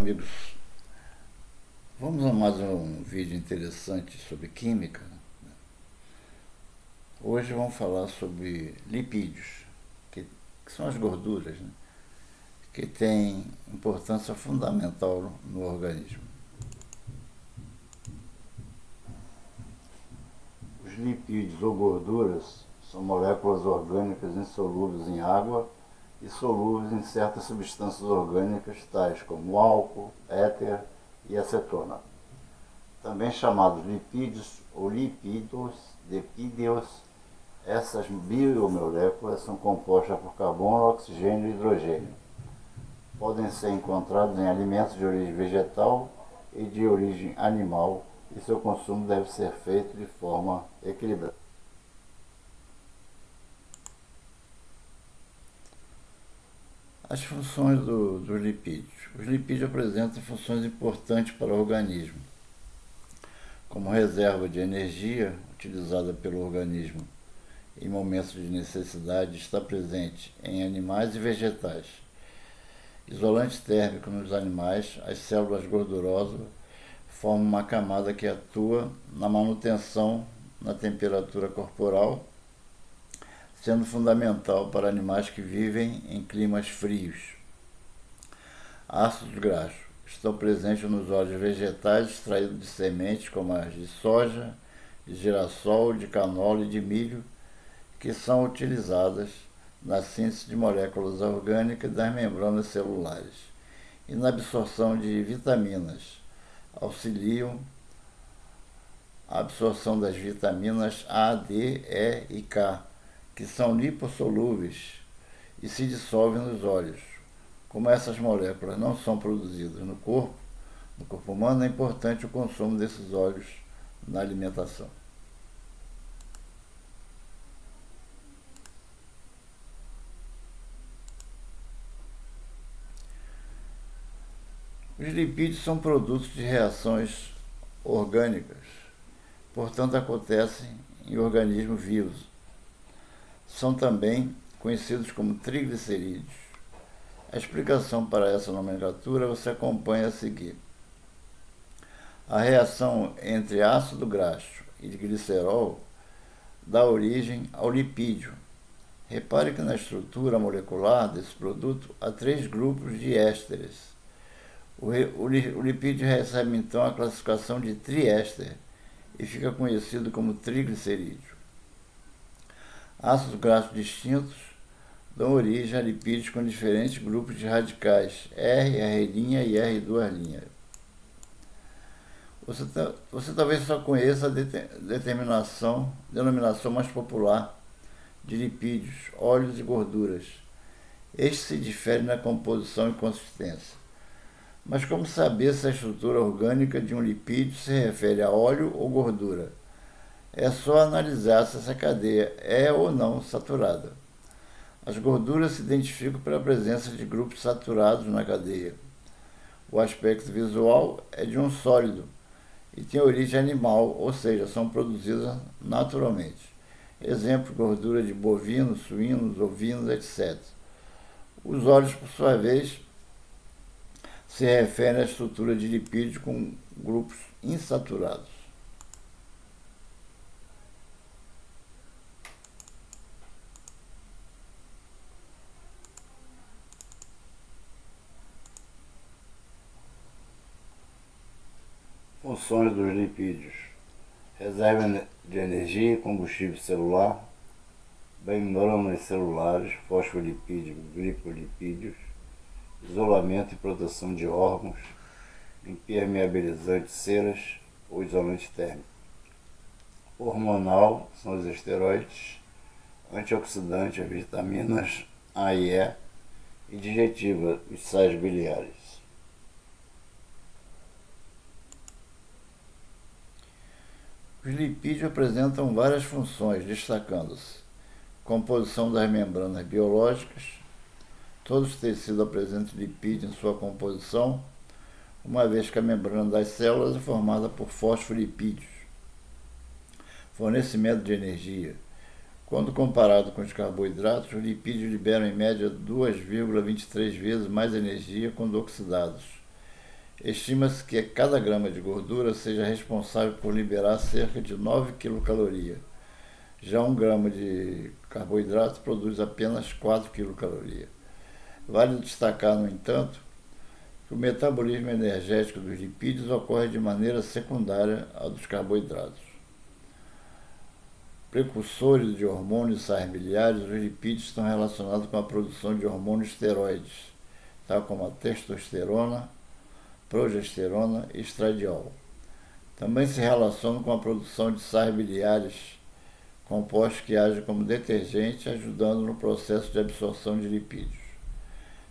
amigos, vamos a mais um vídeo interessante sobre química. Hoje vamos falar sobre lipídios, que são as gorduras, né? Que têm importância fundamental no organismo. Os lipídios ou gorduras são moléculas orgânicas insolúveis em água e solúveis em certas substâncias orgânicas tais como álcool, éter e acetona. Também chamados lipídios ou lipídeos, essas biomoléculas são compostas por carbono, oxigênio e hidrogênio. Podem ser encontrados em alimentos de origem vegetal e de origem animal, e seu consumo deve ser feito de forma equilibrada. As funções dos lipídios. Os lipídios apresentam funções importantes para o organismo, como reserva de energia utilizada pelo organismo em momentos de necessidade, está presente em animais e vegetais. Isolante térmico nos animais, as células gordurosas formam uma camada que atua na manutenção na temperatura corporal, sendo fundamental para animais que vivem em climas frios. Ácidos graxos estão presentes nos óleos vegetais extraídos de sementes como as de soja, de girassol, de canola e de milho, que são utilizadas na síntese de moléculas orgânicas das membranas celulares e na absorção de vitaminas. Auxiliam a absorção das vitaminas A, D, E e K, que são lipossolúveis e se dissolvem nos óleos. Como essas moléculas não são produzidas no corpo humano, é importante o consumo desses óleos na alimentação. Os lipídios são produtos de reações orgânicas, portanto acontecem em organismos vivos. São também conhecidos como triglicerídeos. A explicação para essa nomenclatura você acompanha a seguir. A reação entre ácido graxo e glicerol dá origem ao lipídio. Repare que na estrutura molecular desse produto há 3 grupos de ésteres. O lipídio recebe então a classificação de triéster e fica conhecido como triglicerídeo. Ácidos graxos distintos dão origem a lipídios com diferentes grupos de radicais, R, R' e R2'. Você talvez só conheça a denominação mais popular de lipídios, óleos e gorduras. Estes se diferem na composição e consistência. Mas como saber se a estrutura orgânica de um lipídio se refere a óleo ou gordura? É só analisar se essa cadeia é ou não saturada. As gorduras se identificam pela presença de grupos saturados na cadeia. O aspecto visual é de um sólido e tem origem animal, ou seja, são produzidas naturalmente. Exemplo, gordura de bovinos, suínos, ovinos, etc. Os óleos, por sua vez, se referem à estrutura de lipídio com grupos insaturados. Funções dos lipídios: reserva de energia e combustível celular, membranas celulares, fosfolipídios, glicolipídios, isolamento e proteção de órgãos, impermeabilizante ceras ou isolante térmico. Hormonal são os esteroides, antioxidante, as vitaminas A e E digestiva, os sais biliares. Os lipídios apresentam várias funções, destacando-se composição das membranas biológicas. Todos os tecidos apresentam lipídio em sua composição, uma vez que a membrana das células é formada por fosfolipídios. Fornecimento de energia. Quando comparado com os carboidratos, os lipídios liberam em média 2,23 vezes mais energia quando oxidados. Estima-se que cada grama de gordura seja responsável por liberar cerca de 9 quilocalorias. Já 1 grama de carboidrato produz apenas 4 quilocalorias. Vale destacar, no entanto, que o metabolismo energético dos lipídios ocorre de maneira secundária ao dos carboidratos. Precursores de hormônios e sais biliares, os lipídios estão relacionados com a produção de hormônios esteroides, tal como a testosterona, progesterona e estradiol. Também se relacionam com a produção de sais biliares, compostos que agem como detergente, ajudando no processo de absorção de lipídios.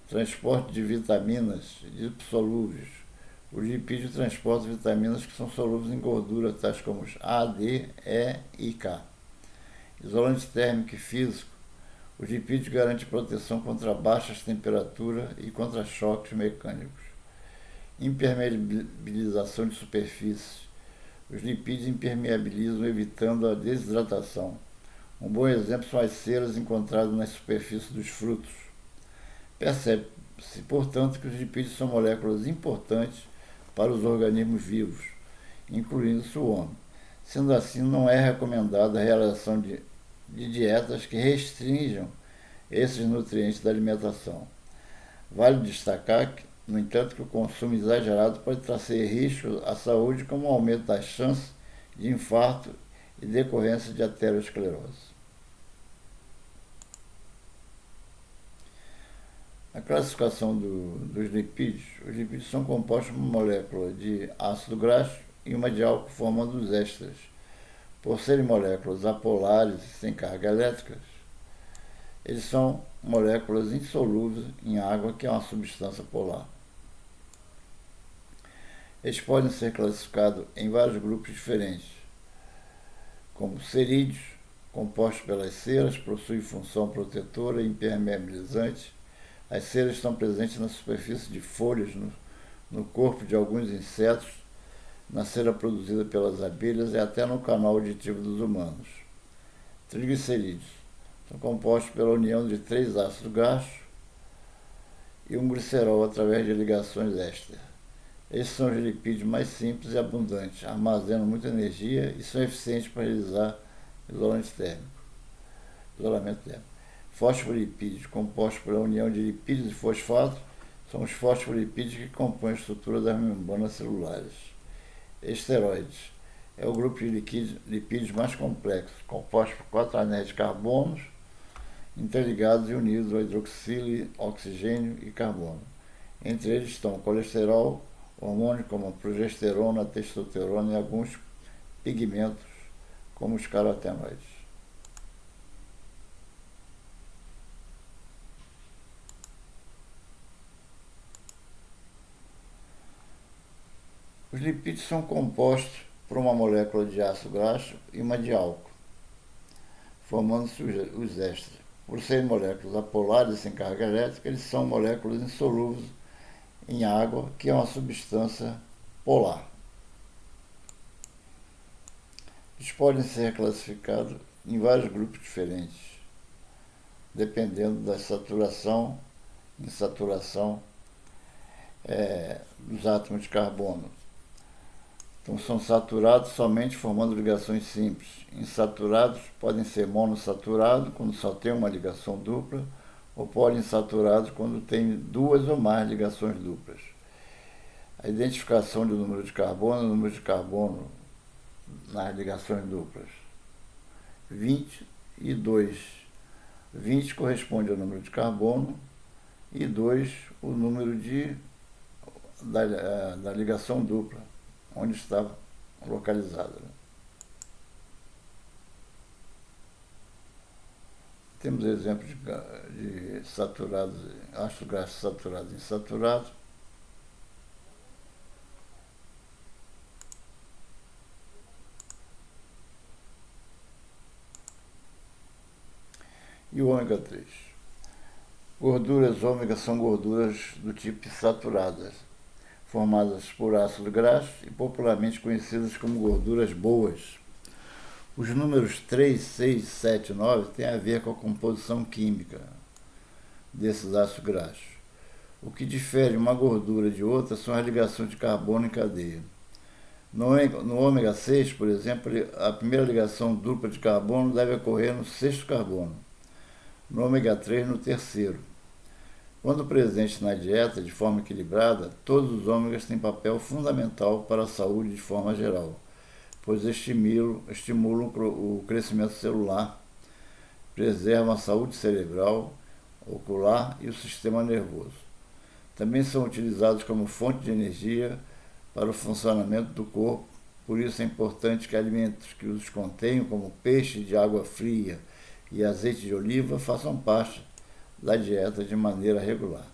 Transporte de vitaminas lipossolúveis. Os lipídios transportam vitaminas que são solúveis em gordura, tais como os A, D, E e K. Isolante térmico e físico. Os lipídios garantem proteção contra baixas temperaturas e contra choques mecânicos. Impermeabilização de superfícies. Os lipídios impermeabilizam, evitando a desidratação. Um bom exemplo são as ceras encontradas nas superfícies dos frutos. Percebe-se, portanto, que os lipídios são moléculas importantes para os organismos vivos, incluindo-se o homem. Sendo assim, não é recomendada a realização de dietas que restringam esses nutrientes da alimentação. Vale destacar, no entanto, que o consumo exagerado pode trazer riscos à saúde, como o aumento das chances de infarto e decorrência de aterosclerose. A classificação dos lipídios. Os lipídios são compostos por uma molécula de ácido graxo e uma de álcool, formando os ésteres. Por serem moléculas apolares e sem carga elétrica, eles são moléculas insolúveis em água, que é uma substância polar. Eles podem ser classificados em vários grupos diferentes, como cerídeos, compostos pelas ceras, possuem função protetora e impermeabilizante. As ceras estão presentes na superfície de folhas, no corpo de alguns insetos, na cera produzida pelas abelhas e até no canal auditivo dos humanos. Triglicerídeos são compostos pela união de 3 ácidos graxos e um glicerol através de ligações éster. Esses são os lipídios mais simples e abundantes, armazenam muita energia e são eficientes para realizar isolamento térmico. Fosfolipídios, compostos pela união de lipídios e fosfatos, são os fosfolipídios que compõem a estrutura das membranas celulares. Esteroides é o grupo de lipídios mais complexo, composto por 4 anéis de carbono interligados e unidos ao hidroxilo, oxigênio e carbono. Entre eles estão colesterol, hormônios como a progesterona, a testosterona e alguns pigmentos, como os carotenoides. Os lipídios são compostos por uma molécula de ácido graxo e uma de álcool, formando-se os ésteres. Por serem moléculas apolares e sem carga elétrica, eles são moléculas insolúveis em água, que é uma substância polar. Eles podem ser classificados em vários grupos diferentes, dependendo da saturação, insaturação dos átomos de carbono. Então, são saturados somente formando ligações simples. Insaturados podem ser monossaturados, quando só tem uma ligação dupla, ou poliinsaturados, quando tem 2 ou mais ligações duplas. A identificação do número de carbono nas ligações duplas. 20 e 2. 20 corresponde ao número de carbono e 2 o número da ligação dupla, onde está localizada. Temos exemplos de saturados, ácido graxo saturado e insaturado. E o ômega 3. Gorduras ômega são gorduras do tipo saturadas, formadas por ácido graxo e popularmente conhecidas como gorduras boas. Os números 3, 6, 7 e 9 têm a ver com a composição química desses ácidos graxos. O que difere uma gordura de outra são as ligações de carbono em cadeia. No ômega 6, por exemplo, a primeira ligação dupla de carbono deve ocorrer no sexto carbono, no ômega 3 no terceiro. Quando presente na dieta de forma equilibrada, todos os ômegas têm papel fundamental para a saúde de forma geral, pois estimulam o crescimento celular, preservam a saúde cerebral, ocular e o sistema nervoso. Também são utilizados como fonte de energia para o funcionamento do corpo, por isso é importante que alimentos que os contenham, como peixe de água fria e azeite de oliva, façam parte da dieta de maneira regular.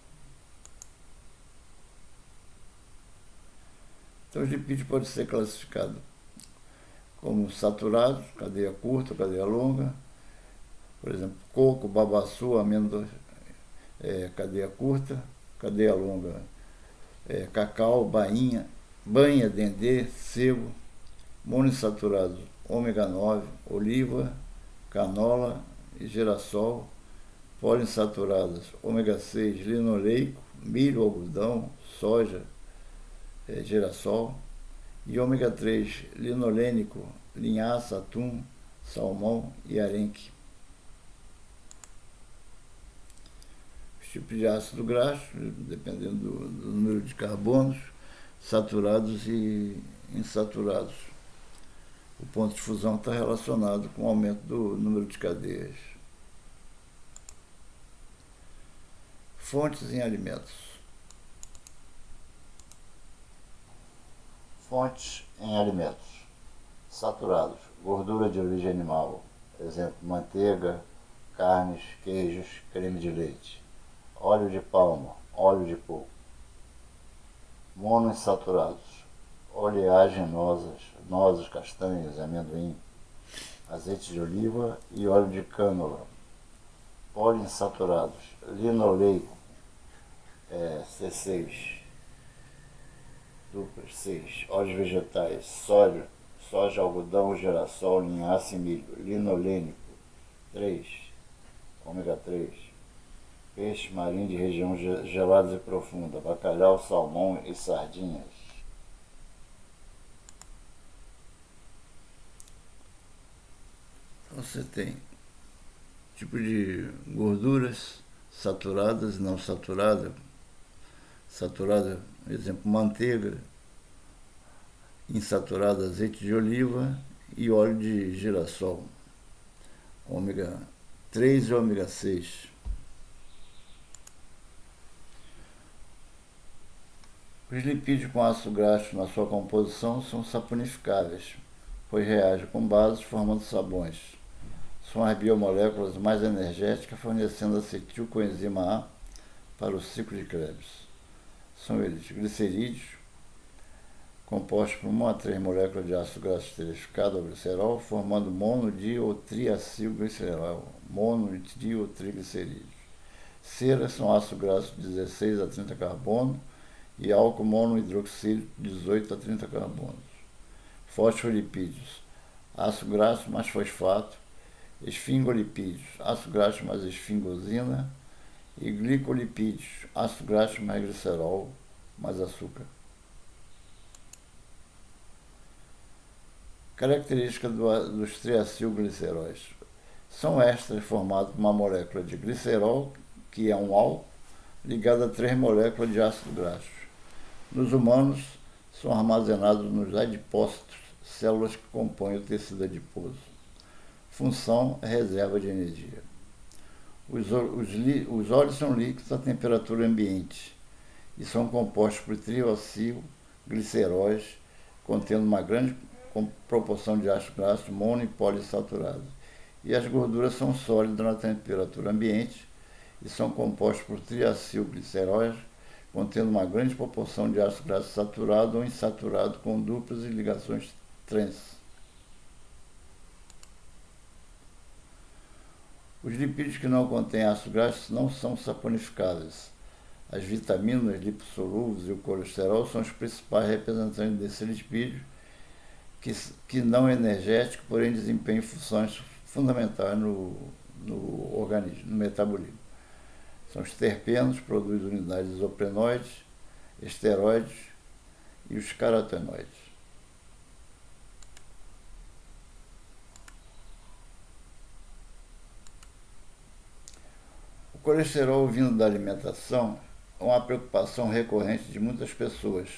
Então, os lipídios podem ser classificados como saturados, cadeia curta, cadeia longa, por exemplo, coco, babaçu, amêndoas, cadeia curta, cadeia longa, cacau, banha, dendê, sebo, monoinsaturados, ômega 9, oliva, canola e girassol, poliinsaturadas, ômega 6, linoleico, milho, algodão, soja, girassol, e ômega 3, linolênico, linhaça, atum, salmão e arenque. Os tipos de ácido graxo, dependendo do número de carbonos, saturados e insaturados. O ponto de fusão está relacionado com o aumento do número de cadeias. Fontes em alimentos. Fontes em alimentos. Saturados. Gordura de origem animal. Exemplo, manteiga, carnes, queijos, creme de leite. Óleo de palma, óleo de coco. Monoinsaturados. Oleaginosas, nozes, castanhas, amendoim, azeite de oliva e óleo de cânula. Poliinsaturados. Linoleico, C6, duplas 6, óleos vegetais, soja, algodão, girassol, linhaça e milho, linolênico 3, ômega 3, peixe marinho de região gelada e profunda, bacalhau, salmão e sardinhas. Você tem tipo de gorduras saturadas e não saturadas. Saturada, exemplo, manteiga, insaturada, azeite de oliva e óleo de girassol, ômega 3 e ômega 6. Os lipídios com ácido graxo na sua composição são saponificáveis, pois reagem com bases formando sabões. São as biomoléculas mais energéticas, fornecendo acetilcoenzima A para o ciclo de Krebs. São eles glicerídeos, compostos por 1 a 3 moléculas de ácido graxo esterificado ou glicerol, formando mono-di ou triacilglicerol, mono-di-ou-triglicerídeos. Ceras são ácido graxo de 16 a 30 carbono e álcool monohidroxílico de 18 a 30 carbonos. Fosfolipídios, ácido graxo mais fosfato, esfingolipídios, ácido graxo mais esfingosina, e glicolipídios, ácido graxo mais glicerol mais açúcar. Característica dos triacilgliceróis. São ésteres formados por uma molécula de glicerol, que é um álcool, ligada a 3 moléculas de ácido graxo. Nos humanos, são armazenados nos adipócitos, células que compõem o tecido adiposo. Função é reserva de energia. Os óleos são líquidos a temperatura ambiente e são compostos por triacilgliceróis, contendo uma grande proporção de ácido graxo mono e poliinsaturado. E as gorduras são sólidas na temperatura ambiente e são compostos por triacilgliceróis, contendo uma grande proporção de ácido graxo saturado ou insaturado com duplas e ligações trans. Os lipídios que não contêm ácido graxo não são saponificáveis. As vitaminas, lipossolúveis e o colesterol são os principais representantes desse lipídio, que não é energético, porém desempenham funções fundamentais no organismo, no metabolismo. São os terpenos, produz unidades isoprenoides, esteroides e os carotenoides. O colesterol vindo da alimentação é uma preocupação recorrente de muitas pessoas.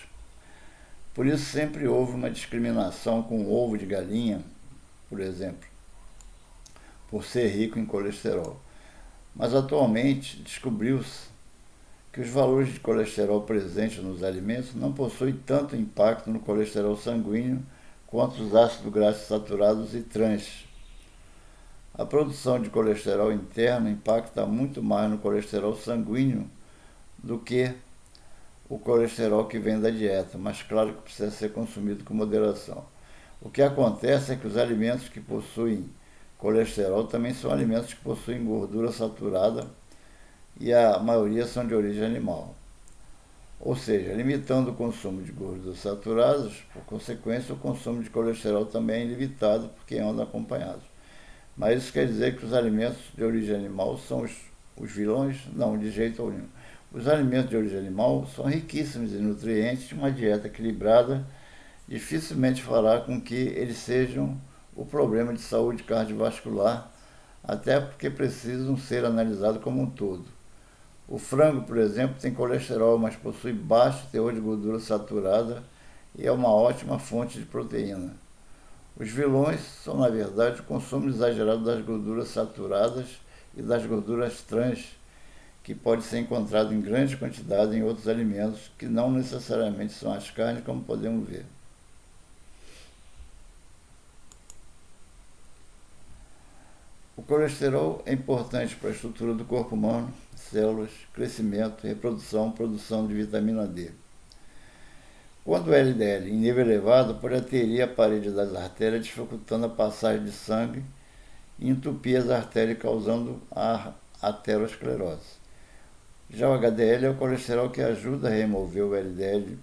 Por isso sempre houve uma discriminação com o ovo de galinha, por exemplo, por ser rico em colesterol. Mas atualmente descobriu-se que os valores de colesterol presentes nos alimentos não possuem tanto impacto no colesterol sanguíneo quanto os ácidos graxos saturados e trans. A produção de colesterol interno impacta muito mais no colesterol sanguíneo do que o colesterol que vem da dieta, mas claro que precisa ser consumido com moderação. O que acontece é que os alimentos que possuem colesterol também são alimentos que possuem gordura saturada e a maioria são de origem animal. Ou seja, limitando o consumo de gorduras saturadas, por consequência, o consumo de colesterol também é limitado porque andam acompanhados. Mas isso quer dizer que os alimentos de origem animal são os vilões? Não, de jeito nenhum. Os alimentos de origem animal são riquíssimos em nutrientes, uma dieta equilibrada dificilmente fará com que eles sejam o problema de saúde cardiovascular, até porque precisam ser analisados como um todo. O frango, por exemplo, tem colesterol, mas possui baixo teor de gordura saturada e é uma ótima fonte de proteína. Os vilões são, na verdade, o consumo exagerado das gorduras saturadas e das gorduras trans, que pode ser encontrado em grande quantidade em outros alimentos, que não necessariamente são as carnes, como podemos ver. O colesterol é importante para a estrutura do corpo humano, células, crescimento, reprodução, produção de vitamina D. Quando o LDL em nível elevado, pode aderir à parede das artérias, dificultando a passagem de sangue e entupir as artérias, causando a aterosclerose. Já o HDL é o colesterol que ajuda a remover o LDL